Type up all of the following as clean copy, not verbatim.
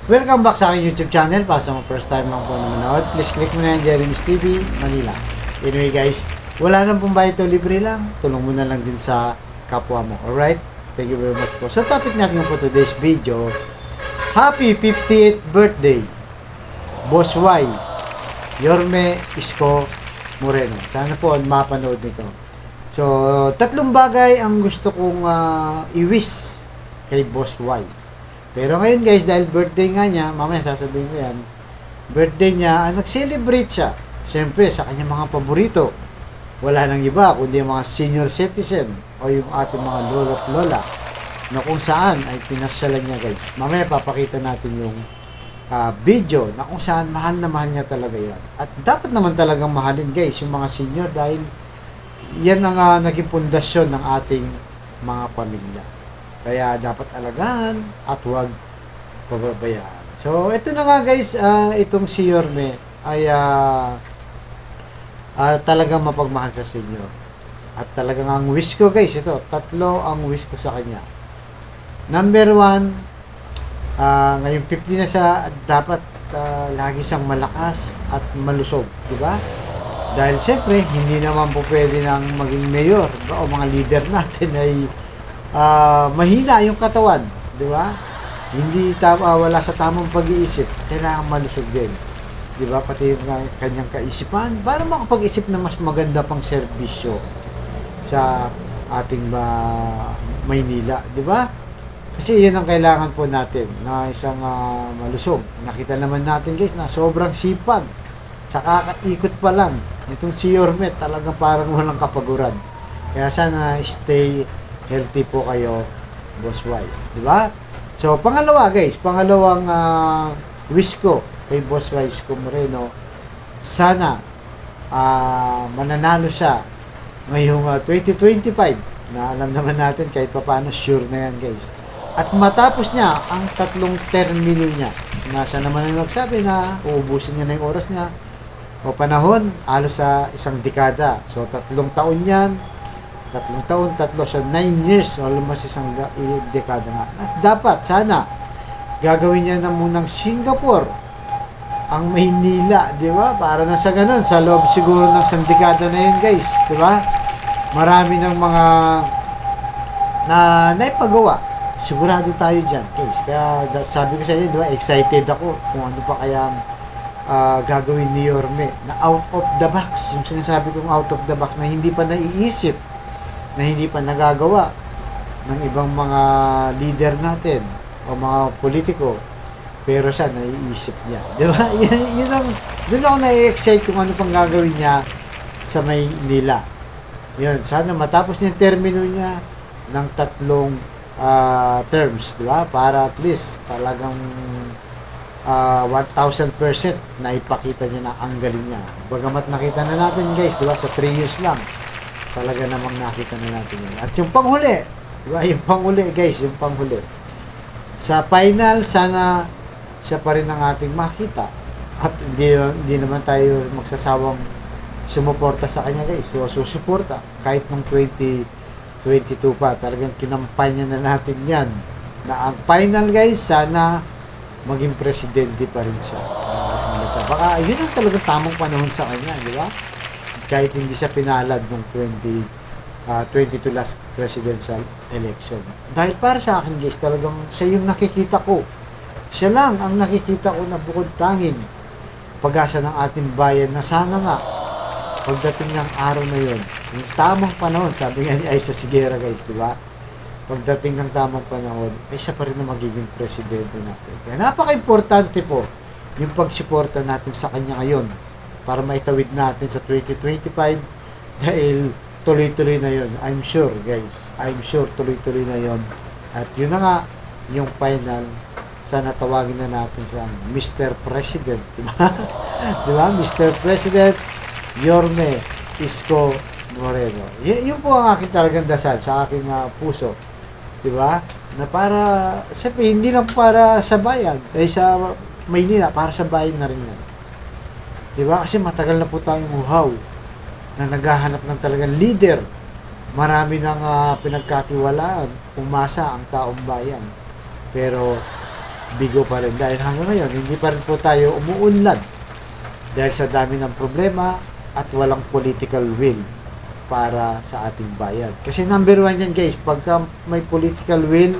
Welcome back sa aking YouTube channel. Para sa mga first time lang po na manood, please click mo na yan, Jeremy's TV, Manila. Anyway guys, wala nang pong bayad to, libre lang. Tulong mo na lang din sa kapwa mo. Alright? Thank you very much po. So topic natin po today's video, Happy 50th birthday, Boss Y, Yorme Isko Moreno. Sana po mapanood nito. So, tatlong bagay ang gusto kong i-wish kay Boss Y. Pero ngayon guys, dahil birthday nga niya, mamaya sasabihin ko yan, birthday niya, nag-celebrate siya. Siyempre, sa kanyang mga paborito. Wala nang iba, kundi mga senior citizen o yung ating mga lolo at lola na kung saan ay pinasyalan niya guys. Mamaya papakita natin yung video na kung saan mahal na mahal niya talaga yan. At dapat naman talagang mahalin guys yung mga senior dahil yan ang naging pundasyon ng ating mga pamilya. Kaya dapat alagaan at huwag pababayaan. So, ito na nga guys, itong si Yorme ay talagang mapagmahal sa senior. At talagang ang wish ko guys, ito, tatlo ang wish ko sa kanya. Number 1, ngayong 50 na siya, dapat lagi siyang malakas at malusog, di ba? Dahil siyempre, hindi naman po pwede nang maging mayor o mga leader natin ay mahina yung katawan, di ba? Hindi wala sa tamang pag-iisip, kailangan malusog din. Di ba? Pati yung kanyang kaisipan para makapag-isip na mas maganda pang serbisyo sa ating Maynila, di ba? Kasi yan ang kailangan po natin na isang malusog. Nakita naman natin guys na sobrang sipag sa kakaikot pa lang itong si Yorme, talagang parang walang kapaguran. Kaya sana stay healthy po kayo, Boss Y. Di ba? So, pangalawa guys, pangalawang wish ko kay Boss Y Isko Moreno, sana mananalo siya ngayong 2025 na alam naman natin kahit paano sure na yan guys. At matapos niya ang tatlong termino niya. Nasa naman ang nagsabi na uubusin niya na yung oras niya o panahon, halos sa isang dekada. So, 3 taon yan. 3 taon, so 9 years, almost isang dekada nga. At dapat, sana, gagawin niya na munang Singapore ang Maynila, di ba? Para na sa ganun, sa loob siguro ng isang dekada na yun, guys, di ba? Marami ng mga na naipagawa. Sigurado tayo dyan, guys. Kaya sabi ko sa inyo, di ba, excited ako kung ano pa kaya gagawin ni Yorme na out of the box. Yung sinasabi kong out of the box na hindi pa naiisip, na hindi pa nagagawa ng ibang mga leader natin o mga politiko, pero siya naiisip niya, di ba? Yun ang, doon ako na-excite kung ano pang gagawin niya sa Maynila. Yun, sana matapos niya yung termino niya ng 3 terms, di ba? Para at least talagang 1,000% na ipakita niya na ang galing niya. Bagamat nakita na natin guys, di ba? Sa 3 years lang talaga namang nakita na natin yun. At yung panghuli, diba? Yung panghuli guys, yung panghuli. Sa final, sana siya pa rin ang ating makita. At hindi naman tayo magsasawang sumuporta sa kanya guys. So, susuporta. Kahit nung 2022 pa, talagang kinampanya na natin yan. Na ang final guys, sana maging presidente pa rin siya ng ating bansa. Baka yun ang talagang tamang panahon sa kanya, di ba? Kahit hindi siya pinalad nung 2022 last presidential election. Dahil para sa akin guys, talagang siya yung nakikita ko. Siya lang ang nakikita ko na bukod tanging pag-asa ng ating bayan na sana nga pagdating ng araw na yun, yung tamang panahon, sabi nga ni Aisa Sigera guys, di ba? Pagdating ng tamang panahon, ay siya pa rin na magiging presidente natin. Kaya napaka-importante po yung pagsuporta natin sa kanya ngayon para maitawid natin sa 2025 dahil tuloy-tuloy na yun. I'm sure guys, I'm sure tuloy-tuloy na yun. At yun na nga, yung final, sana tawagin na natin sa Mr. President, di ba? Di ba? Mr. President Yorme Isko Moreno. Yun po ang aking talagang dasal sa aking puso, di ba? Na para, siyempre, hindi lang para sa bayan, ay sa Maynila, para sa bayan na rin yan. Diba? Kasi matagal na po tayong uhaw na naghahanap ng talagang leader. Marami nang pinagkatiwalaan, umasa ang taong bayan. Pero bigo pa rin. Dahil hanggang ngayon, hindi pa rin po tayo umuunlad. Dahil sa dami ng problema at walang political will para sa ating bayan. Kasi number one yan guys, pagka may political will,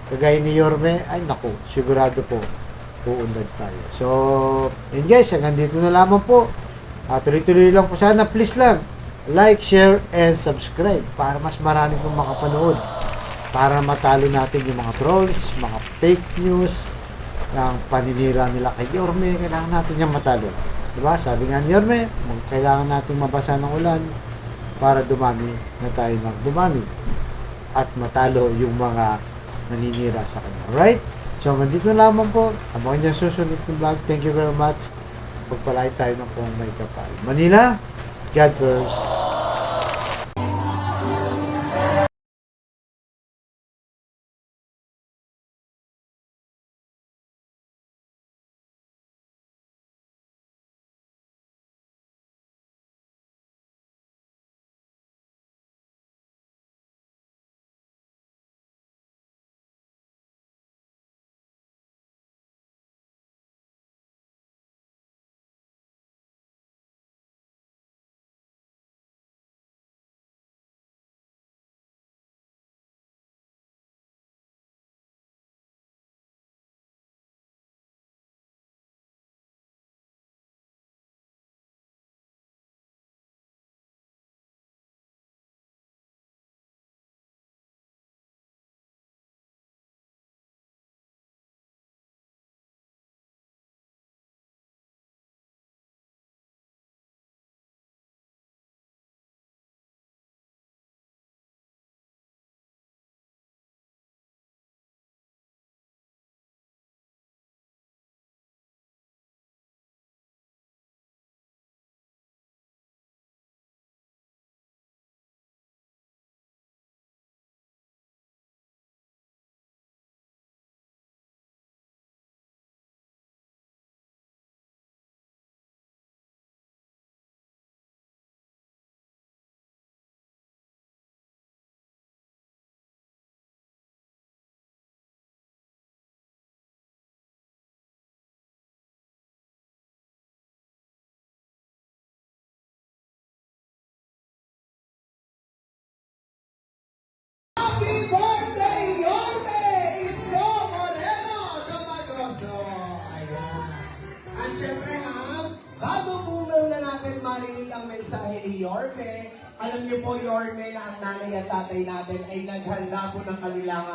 kagaya ni Yorme, ay naku, sigurado po, uunlad tayo. So, yun guys, hanggang dito na lamang po. Tuloy-tuloy lang po sana, please lang, like, share, and subscribe para mas marami pong makapanood. Para matalo natin yung mga trolls, mga fake news, ang paninira nila kay Yorme, kailangan natin yung matalo. Diba? Sabi nga ni Yorme, kailangan natin mabasa ng ulan para dumami na tayo ng dumami at matalo yung mga naninira sa kanya. Alright? So, mandito lamang po. Abangan niyo susunod ng vlog. Thank you very much. Pagpalay tayo ng kung may kapal. Manila, God first. Happy birthday, Yorme Isko Moreno Domagoso! Ayan. At syempre ha, bago po muna natin marinig ang mensahe ni Yorme, alam niyo po Yorme na ang nanay at tatay natin ay naghanda po ng kanilang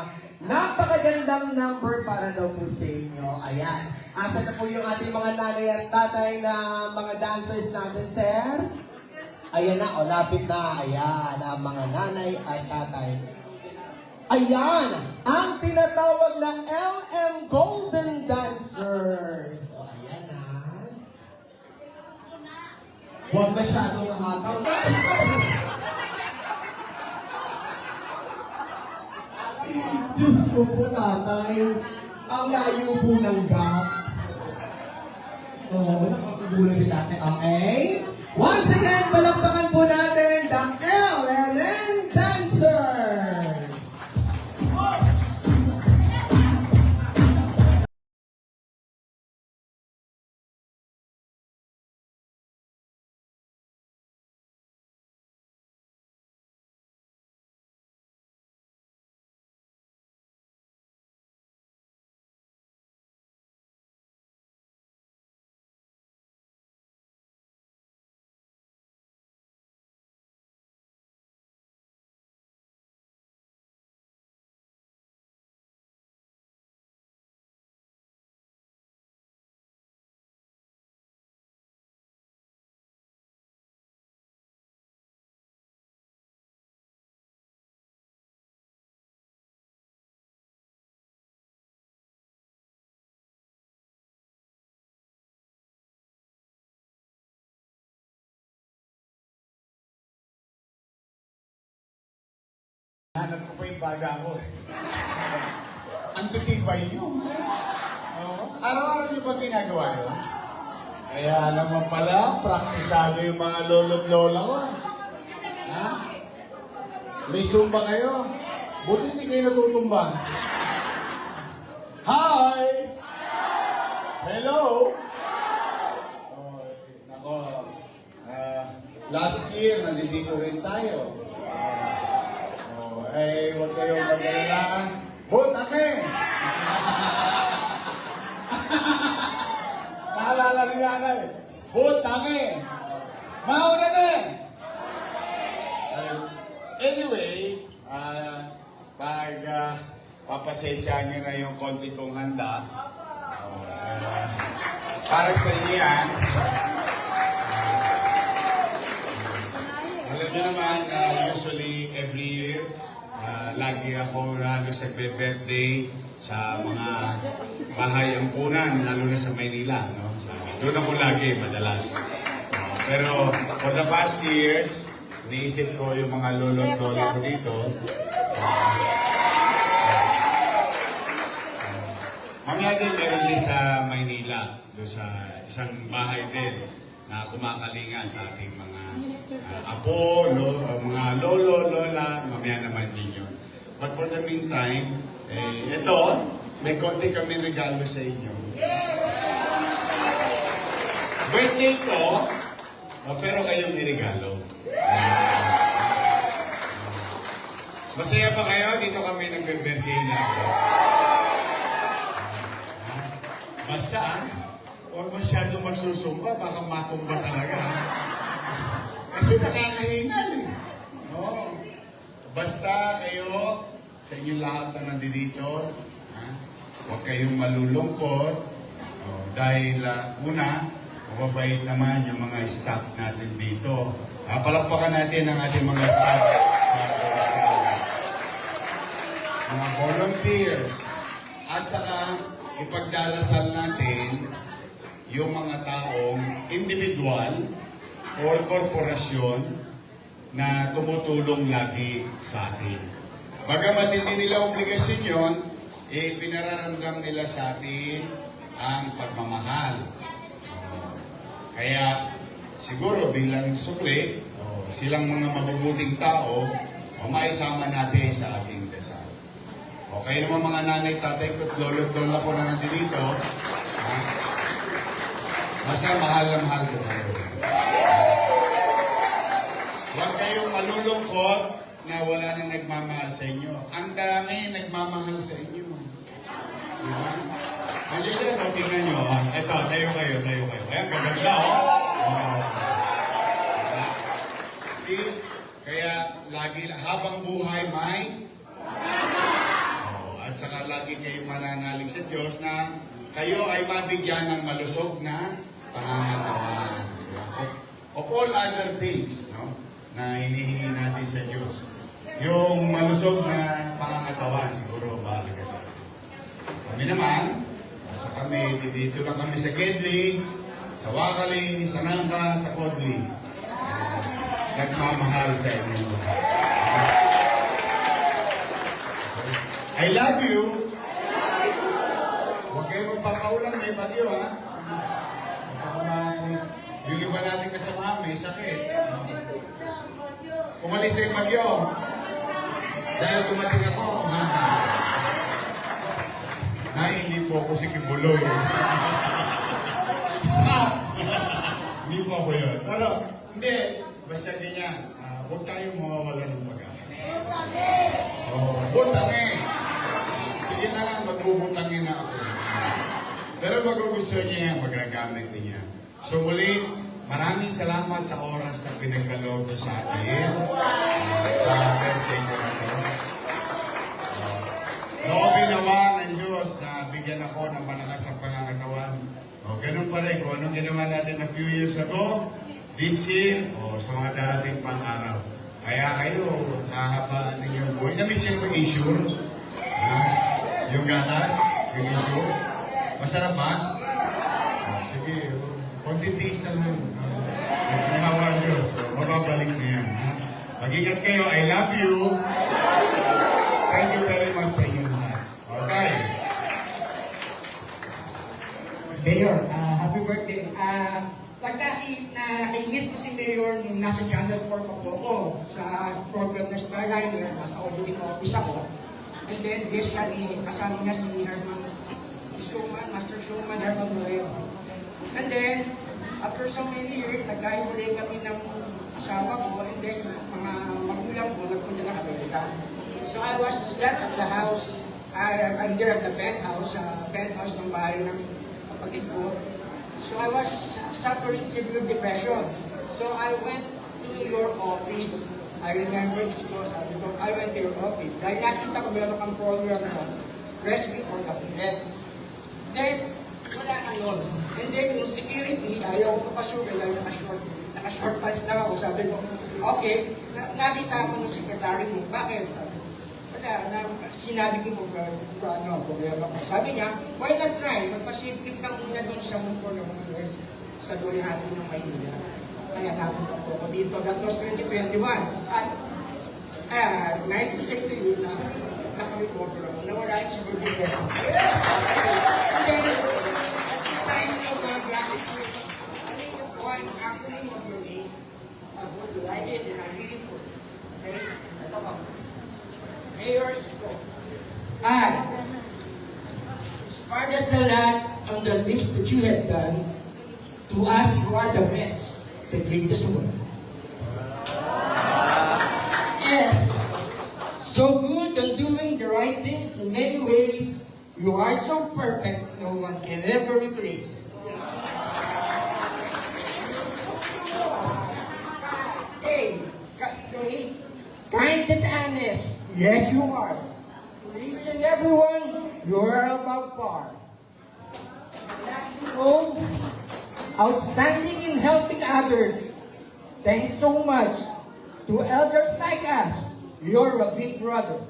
napakagandang number para daw po sa inyo. Ayan. Asa na po yung ating mga nanay at tatay na mga dancers natin, sir? Ayan na, o lapit na. Ayan, ang mga nanay at tatay. Ayan, ang tinatawag na LM Golden Dancers. O, ayan na. Huwag masyadong hataw. Diyos ko po, tatay. Ang layo po ng gap. Oo, nakakagulan si tatay. Okay? Once again, palakpakan po natin the LM Dancers. Hanap ko pa yung baga ko. Ang tutibay nyo. Oo. Araw-araw nyo ba ginagawa yun? Kaya naman pala, praktisado yung mga lolo't lola ko. Ha? May sumba kayo? Buti hindi kayo natutumba. Hi! year, nandito rin tayo. Huwag kayong mag-alala. Butame! Naalala ni nanay. Butame! Mauna na! Anyway, papasensyahan nyo na yung konti kong handa. Para sa inyo yan. Alam nyo naman, usually every year, lagi ako halos nagbe-birthday sa mga bahay ampunan, lalo na sa Maynila. No? Doon ako lagi, madalas. Pero for the past years, iniisip ko yung mga lolo at lola ko dito. Mamaya din meron din sa Maynila, doon sa isang bahay din na kumakalinga sa ating mga apo, mga lolo, lola, mamaya naman din yun. But for the meantime, ito, may konti kami regalo sa inyo. Birthday ko, pero kayong niregalo. Masaya pa kayo? Dito kami nagbe-birthday na ako. Basta, huwag masyadong magsusumba, baka matumba talaga. Kasi nakakahingal eh. No? Basta kayo, sa inyong lahat na nandito, huwag kayong malulungkot. Dahil una, mababait naman yung mga staff natin dito. Palakpakan natin ang ating mga staff sa Australia. Mga volunteers. At saka, ipagdarasal natin yung mga taong individual or korporasyon na tumutulong lagi sa atin. Bagamat hindi nila obligasyon yun, pinararamdam nila sa atin ang pagmamahal. Kaya siguro bilang sukli, silang mga mabubuting tao, maisama natin sa ating dasal. Okay naman mga nanay, tatay ko, lolo at lola ko na nandito. Basta mahal na mahal ko kayo. Huwag kayong malulungkot na wala na nagmamahal sa inyo. Ang dami nagmamahal sa inyo. Diba? Nandiyan na, tingnan nyo. Ito, tayo kayo. Kaya maganda, See? Kaya lagi, habang buhay may at saka lagi kayong mananalig sa Diyos na kayo ay mabigyan ng malusog na pangangatawan. Of all other things, no, na hinihingi natin sa Diyos. Yung malusog na pangangatawan, siguro mahalaga sa atin. Kami naman, basta kami, dito lang kami sa Gedli, sa Wakali, sa Nangka, sa Kodli. Nagmamahal sa inyo lahat. I love you. Huwag kayo magpakaulan, may bagyo, ha? Yung iba natin kasama, may sakit. Umalis na yung bagyo. Dahil dumating ako, ha? Hindi po ako si Kibuloy. Stop! Hindi po ako yun. Pero, hindi. Basta ganyan. Huwag tayong mawawala ng pag-asa. Butangin! Sige na lang, magbubutangin na ako. Pero magugustuhan niya yan, magagamit din niya. So muli, maraming salamat sa oras na pinagkaloob niyo sa akin. Sa birthday ko na ito. Loobin naman ng Diyos na bigyan ako ng malakas ang pangangatawan. Ganun pa rin, kung anong ginawa natin a few years ago, this year, sa mga darating pang araw. Kaya kayo, hahabaan ninyo ang buhay. Na-miss yung issue. Yung gatas, yung issue. Masarap ba? Sige, konti-tiis na lang. Nahawa ang Diyos. Mababalik na yan. Mag-ingat kayo. I love you. Thank you very much sa inyo lahat. Okay. Mayor, happy birthday. Nakaingit ko si Mayor nung nasa Channel 4 pa po ako sa program na Starliner, nasa auditing office ako. And then, kasama niya si Herman, Master Showman Herman Moreno. And then, after so many years, nagkahuli kami ng asawa ko, and then mga magulang ko nagpunta ng Amerika. So I was left at the house, I'm there at the penthouse ng bahay ng kapatid ko. So I was suffering severe depression. So I went to your office. I remember it's ko, sabi ko, I went to your office. Dahil nakita ko meron kang program na Rescue for the Homeless. Then, wala ka nun. And then yung security, ayaw ko pa sure, dahil naka-short pants lang ako. Sabi ko, okay, nakita ko ng secretary mo, bakit? Sabi ko, wala, sinabi ko kung ano, problema ko. Sabi niya, why not try? Magpasiptip lang muna doon sa mundo ng sa Dulihati ng Maynila. Kaya napunta po ako dito. That was 2021. At nice to say to you na naka-recover ako. Nawala yung siguro depression. And then, as a sign of gratitude, I think the one acronym of your name, what do I did, and I'm really good. Okay? Ito pa. Mayor Isko. Part of the lot on the list that you have done, to us, you are the best, the greatest one. Yes, so good on doing the right things in many ways. You are so perfect, no one can ever replace. Hey, kind and honest, yes you are. To each and everyone, you are above par. Oh, outstanding in helping others. Thanks so much to elders like us. You're a big brother.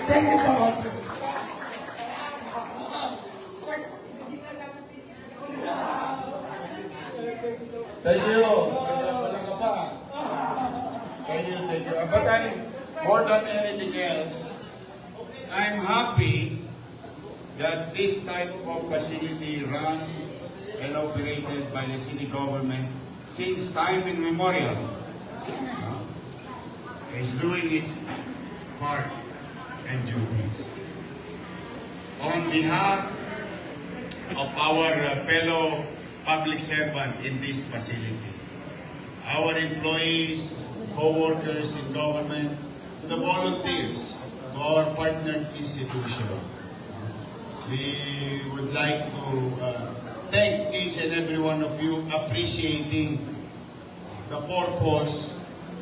Thank you so much. Thank you. Wala ka pa. Thank you. But more than anything else, I'm happy that this type of facility run and operated by the city government since time immemorial is doing its part and duties. On behalf of our fellow public servant in this facility, our employees, co-workers in government, to the volunteers, to our partner institution, we would like to thank each and every one of you appreciating the purpose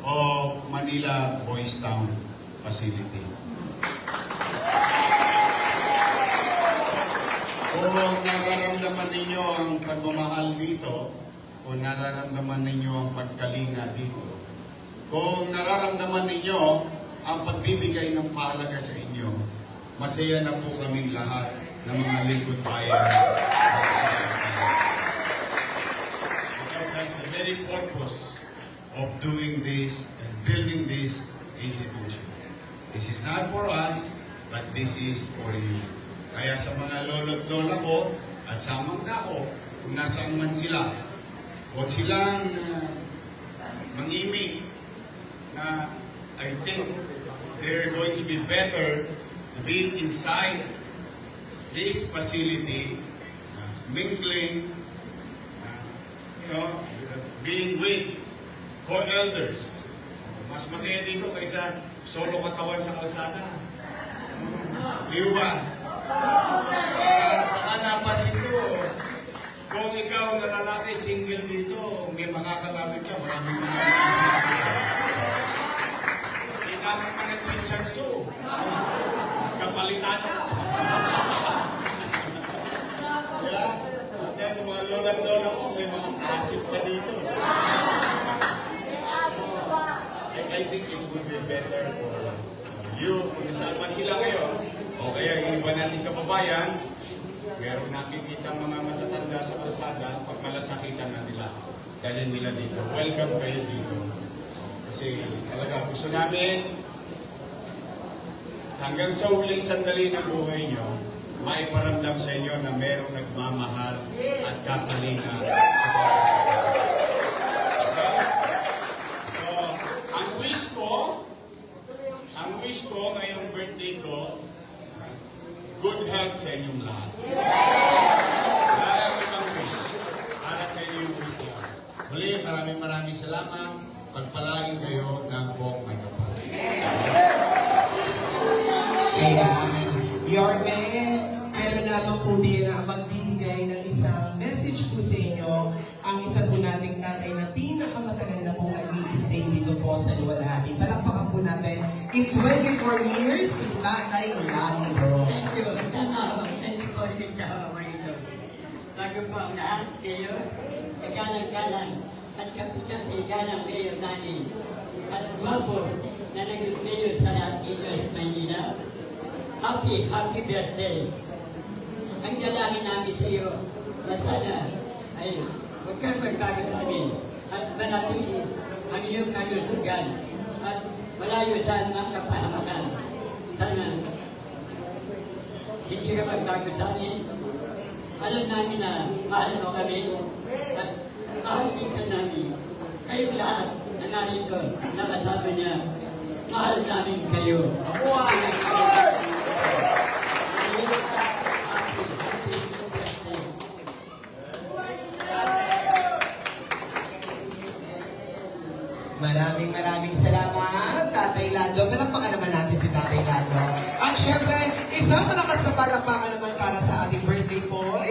of Manila Boys Town facility. Kung nararamdaman ninyo ang pagmamahal dito, kung nararamdaman ninyo ang pagkalinga dito, kung nararamdaman ninyo ang pagbibigay ng pahalaga sa inyo, masaya na po kaming lahat ng mga lingkod bayan. Because that's the very purpose of doing this and building this institution. This is not for us, but this is for you. Kaya sa mga lolo't lola ko at sa mga ko, kung nasaan man sila, huwag silang mangimik na I think they're going to be better to be inside this facility, mingling, being with co-elders. Mas masaya dito kaysa solo katawan sa kalsada. Di ba? Saka napasin ko, kung ikaw na lalaki single dito, may makakalapit ka, maraming mga single. Hindi naman mga chinchanso. Kapalitan ka. Yeah? At then, mga lola-lola ko, may mga asip pa dito. I think it would be better for you, kung nasaan man sila ngayon, o kaya yung iba natin kababayan, meron nakikita mga matatanda sa kalsada, pag malasakitan na nila, dalhin nila dito. Welcome kayo dito. Kasi talaga gusto namin, hanggang sa huling sandali ng buhay nyo, maiparamdam sa inyo na merong nagmamahal at kakalinga sa bawat isa. Ang wish ko ngayong birthday ko, good health sa inyong lahat. Kaya ko ng wish para sa inyong wish ko. Muli, maraming maraming salamat. Pagpalain kayo ng buong may kapal. Ayan. Yorme, meron lamang po din na magbibigay ng isang message po sa inyo. Ang isa po nating tatay na pinakamatagal na pong nag-i-stay dito po sa Luwalhati. Palakpakan po natin. In 24 years, si Tatay Lando. Thank you. Thank you for this Marino. Bago po ang lahat kayo, kagalang-galang at kapitan-higalang mayor namin at guwapo na naging mayor sa lahat dito sa Manila. Happy birthday! Ang dalangin namin sa iyo na sana ay huwag kang magbago sa amin at manatili ang iyong kalusugan at malayo sa mga kapahamakan. Sana hindi ka magbago sa amin. Alam namin na mahal mo kami at mahal ka namin. Kayong lahat na narito, nakasama niya, mahal namin kayo. Maraming salamat, Tatay Lando. Palakpakan naman natin si Tatay Lando. At syempre, isang malakas na palakpakan naman para sa ating birthday boy,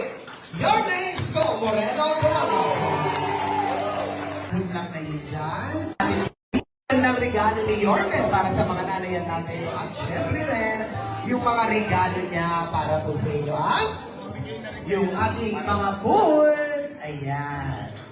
Yorme Isko Moreno Tomagoso. Good luck na yun dyan. Magandang regalo ni Yorme para sa mga nanay at tatay mo. At syempre rin, yung mga regalo niya para po sa inyo. At yung ating mga food. Ayan.